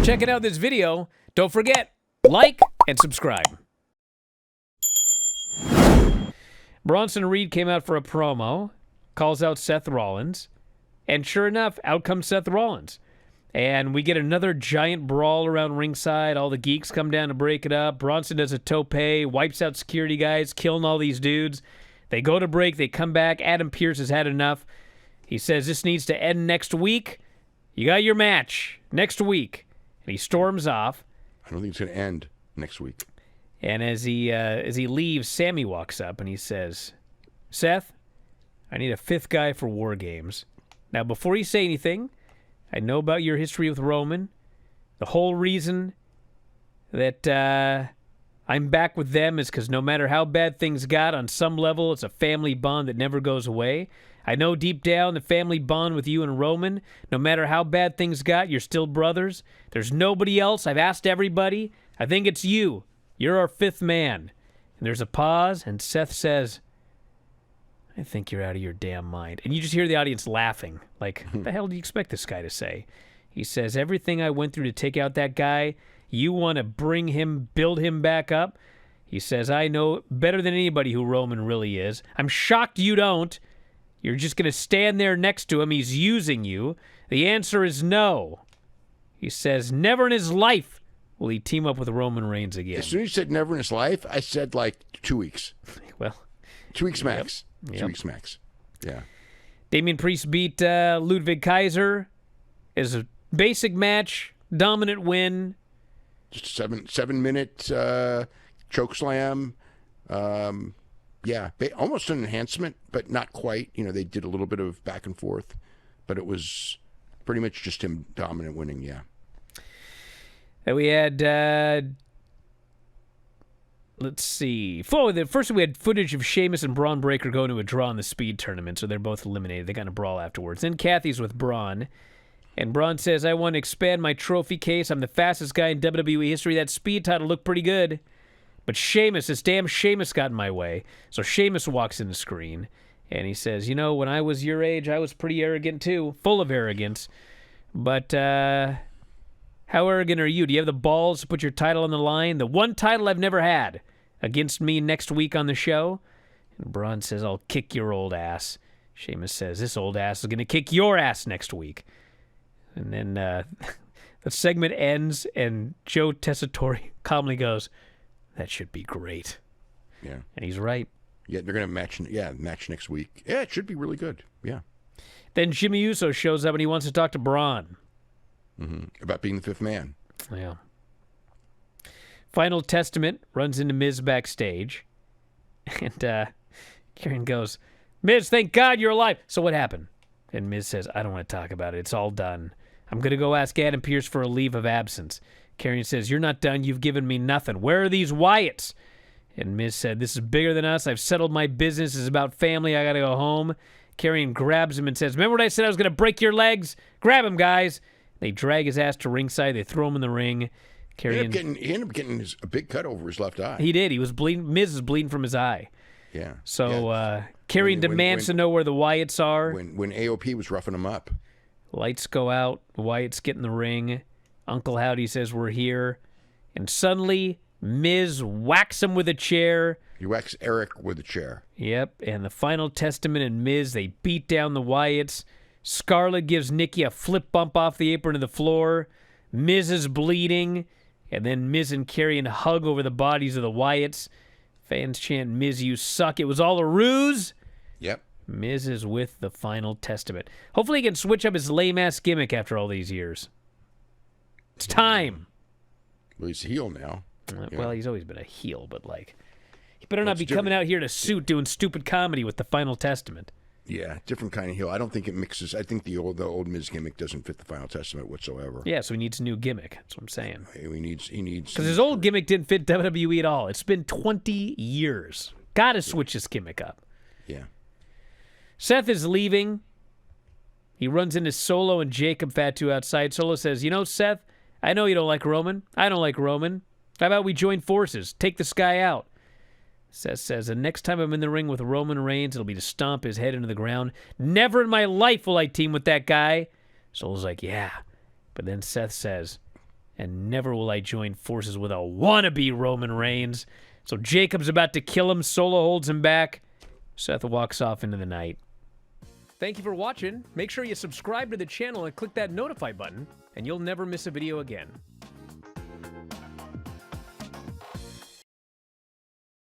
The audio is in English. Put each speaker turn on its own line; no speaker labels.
checking out this video. Don't forget, like and subscribe. Bronson Reed came out for a promo, calls out Seth Rollins, and sure enough, out comes Seth Rollins. And we get another giant brawl around ringside. All the geeks come down to break it up. Bronson does a tope, wipes out security guys, killing all these dudes. They go to break, they come back. Adam Pearce has had enough. He says this needs to end next week. You got your match next week. And he storms off.
I don't think it's going to end next week.
And as he leaves, Sammy walks up and he says, Seth, I need a fifth guy for WarGames. Now, before you say anything, I know about your history with Roman. The whole reason that I'm back with them is because no matter how bad things got, on some level, it's a family bond that never goes away. I know deep down the family bond with you and Roman, no matter how bad things got, you're still brothers. There's nobody else. I've asked everybody. I think it's you. You're our fifth man. And there's a pause, and Seth says, I think you're out of your damn mind. And you just hear the audience laughing. Like, what the hell do you expect this guy to say? He says, everything I went through to take out that guy, you want to bring him, build him back up? He says, I know better than anybody who Roman really is. I'm shocked you don't. You're just going to stand there next to him. He's using you. The answer is no. He says, never in his life will he team up with Roman Reigns again.
As soon as he said never in his life, I said like 2 weeks.
Well,
2 weeks max.
Yep.
2 weeks max. Yeah.
Damian Priest beat Ludwig Kaiser. Is a basic match, dominant win.
Just a 7-minute choke slam. Yeah, almost an enhancement, but not quite. You know, they did a little bit of back and forth, but it was pretty much just him dominant winning, yeah.
And we had, let's see. First we had footage of Sheamus and Braun Breaker going to a draw in the speed tournament, so they're both eliminated. They got in a brawl afterwards. Then Kathy's with Braun, and Braun says, I want to expand my trophy case. I'm the fastest guy in WWE history. That speed title looked pretty good. But Sheamus, this damn Sheamus got in my way. So Sheamus walks in the screen, and he says, you know, when I was your age, I was pretty arrogant too, full of arrogance. But how arrogant are you? Do you have the balls to put your title on the line? The one title I've never had against me next week on the show? And Braun says, I'll kick your old ass. Sheamus says, this old ass is going to kick your ass next week. And then the segment ends, and Joe Tessitore calmly goes, that should be great.
Yeah.
And he's right.
Yeah, they're going to match next week. Yeah, it should be really good. Yeah.
Then Jimmy Uso shows up, and he wants to talk to Braun.
About being the fifth man.
Yeah. Final Testament runs into Miz backstage. And Karen goes, Miz, thank God you're alive. So what happened? And Miz says, I don't want to talk about it. It's all done. I'm going to go ask Adam Pearce for a leave of absence. Karen says, you're not done. You've given me nothing. Where are these Wyatts? And Miz said, this is bigger than us. I've settled my business. It's about family. I got to go home. Karen grabs him and says, remember what I said I was going to break your legs? Grab him, guys. They drag his ass to ringside. They throw him in the ring.
He ended up getting a big cut over his left eye.
He did. He was bleeding. Miz is bleeding from his eye.
Yeah.
So Karrion demands to know where the Wyatts are.
When AOP was roughing him up.
Lights go out. The Wyatts get in the ring. Uncle Howdy says, we're here. And suddenly, Miz whacks him with a chair.
He whacks Eric with a chair.
Yep. And the Final Testament and Miz, they beat down the Wyatts. Scarlett gives Nikki a flip bump off the apron to the floor. Miz is bleeding. And then Miz and Karrion hug over the bodies of the Wyatts. Fans chant, Miz, you suck. It was all a ruse.
Yep.
Miz is with the Final Testament. Hopefully he can switch up his lame-ass gimmick after all these years. It's time.
Well, he's a heel now.
Well, he's always been a heel, but, like, he better not be coming out here in a suit doing stupid comedy with the Final Testament.
Yeah, different kind of heel. I don't think it mixes. I think the old Miz gimmick doesn't fit the Final Testament whatsoever.
Yeah, so he needs a new gimmick. That's what I'm saying.
He needs
because his old gimmick didn't fit WWE at all. It's been 20 years. Got to switch his gimmick up.
Yeah.
Seth is leaving. He runs into Solo and Jacob Fatu outside. Solo says, you know, Seth, I know you don't like Roman. I don't like Roman. How about we join forces? Take this guy out. Seth says, the next time I'm in the ring with Roman Reigns, it'll be to stomp his head into the ground. Never in my life will I team with that guy. Solo's like, yeah. But then Seth says, and never will I join forces with a wannabe Roman Reigns. So Jacob's about to kill him. Solo holds him back. Seth walks off into the night. Thank you for watching. Make sure you subscribe to the channel and click that notify button, and you'll never miss a video again.